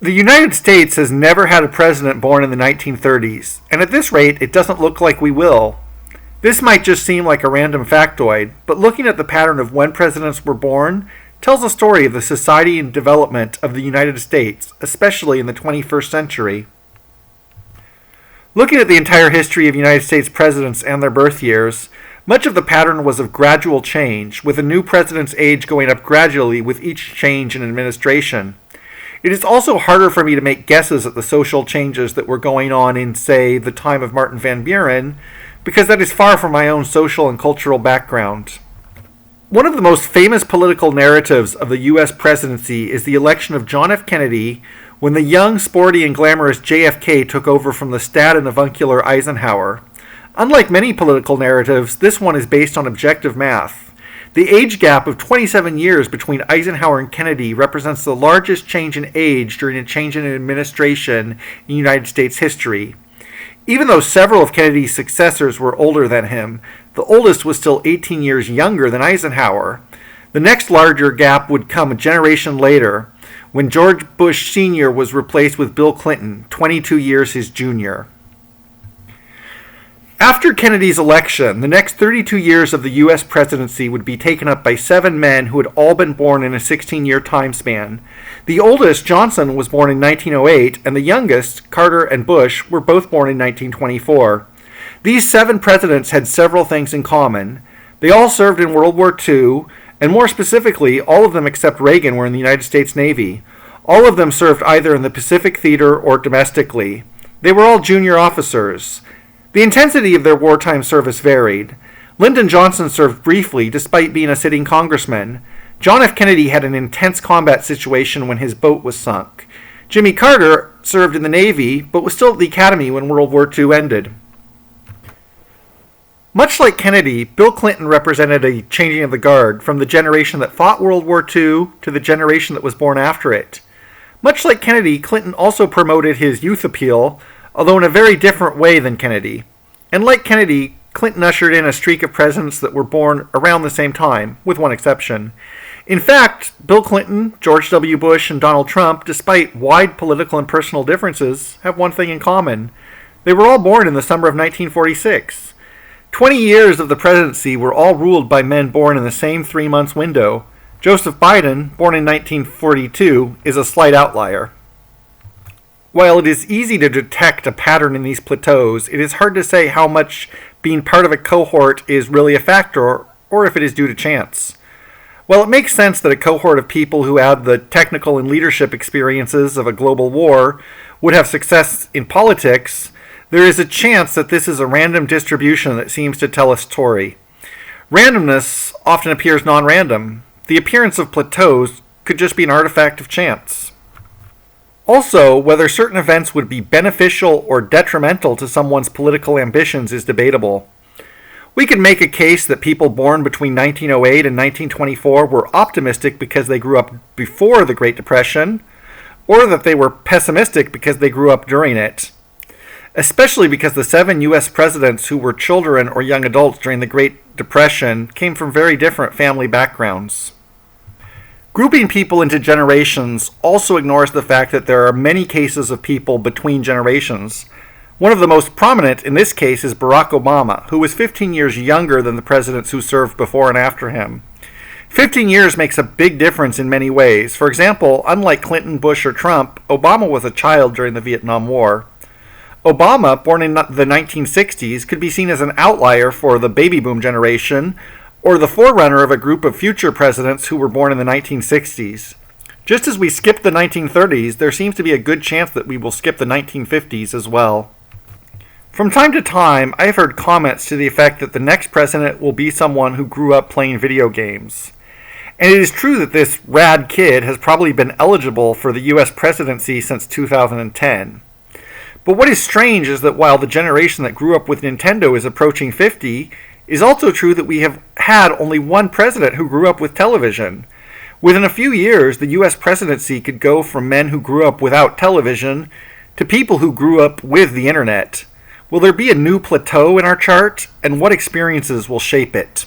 The United States has never had a president born in the 1930s, and at this rate, it doesn't look like we will. This might just seem like a random factoid, but looking at the pattern of when presidents were born tells a story of the society and development of the United States, especially in the 21st century. Looking at the entire history of United States presidents and their birth years, much of the pattern was of gradual change, with a new president's age going up gradually with each change in administration. It is also harder for me to make guesses at the social changes that were going on in, say, the time of Martin Van Buren, because that is far from my own social and cultural background. One of the most famous political narratives of the US presidency is the election of John F. Kennedy when the young, sporty, and glamorous JFK took over from the staid and avuncular Eisenhower. Unlike many political narratives, this one is based on objective math. The age gap of 27 years between Eisenhower and Kennedy represents the largest change in age during a change in administration in United States history. Even though several of Kennedy's successors were older than him, the oldest was still 18 years younger than Eisenhower. The next larger gap would come a generation later, when George Bush Sr. was replaced with Bill Clinton, 22 years his junior. After Kennedy's election, the next 32 years of the U.S. presidency would be taken up by 7 men who had all been born in a 16-year time span. The oldest, Johnson, was born in 1908, and the youngest, Carter and Bush, were both born in 1924. These 7 presidents had several things in common. They all served in World War II, and more specifically, all of them except Reagan were in the United States Navy. All of them served either in the Pacific Theater or domestically. They were all junior officers. The intensity of their wartime service varied. Lyndon Johnson served briefly, despite being a sitting congressman. John F. Kennedy had an intense combat situation when his boat was sunk. Jimmy Carter served in the Navy, but was still at the Academy when World War II ended. Much like Kennedy, Bill Clinton represented a changing of the guard from the generation that fought World War II to the generation that was born after it. Much like Kennedy, Clinton also promoted his youth appeal, although in a very different way than Kennedy. And like Kennedy, Clinton ushered in a streak of presidents that were born around the same time, with one exception. In fact, Bill Clinton, George W. Bush, and Donald Trump, despite wide political and personal differences, have one thing in common. They were all born in the summer of 1946. 20 years of the presidency were all ruled by men born in the same 3 months window. Joseph Biden, born in 1942, is a slight outlier. While it is easy to detect a pattern in these plateaus, it is hard to say how much being part of a cohort is really a factor or if it is due to chance. While it makes sense that a cohort of people who had the technical and leadership experiences of a global war would have success in politics, there is a chance that this is a random distribution that seems to tell a story. Randomness often appears non-random. The appearance of plateaus could just be an artifact of chance. Also, whether certain events would be beneficial or detrimental to someone's political ambitions is debatable. We could make a case that people born between 1908 and 1924 were optimistic because they grew up before the Great Depression, or that they were pessimistic because they grew up during it. Especially because the 7 U.S. presidents who were children or young adults during the Great Depression came from very different family backgrounds. Grouping people into generations also ignores the fact that there are many cases of people between generations. One of the most prominent in this case is Barack Obama, who was 15 years younger than the presidents who served before and after him. 15 years makes a big difference in many ways. For example, unlike Clinton, Bush, or Trump, Obama was a child during the Vietnam War. Obama, born in the 1960s, could be seen as an outlier for the baby boom generation, or the forerunner of a group of future presidents who were born in the 1960s. Just as we skipped the 1930s, there seems to be a good chance that we will skip the 1950s as well. From time to time, I have heard comments to the effect that the next president will be someone who grew up playing video games. And it is true that this rad kid has probably been eligible for the US presidency since 2010. But what is strange is that while the generation that grew up with Nintendo is approaching 50, is also true that we have had only one president who grew up with television. Within a few years, the U.S. presidency could go from men who grew up without television to people who grew up with the internet. Will there be a new plateau in our chart, and what experiences will shape it?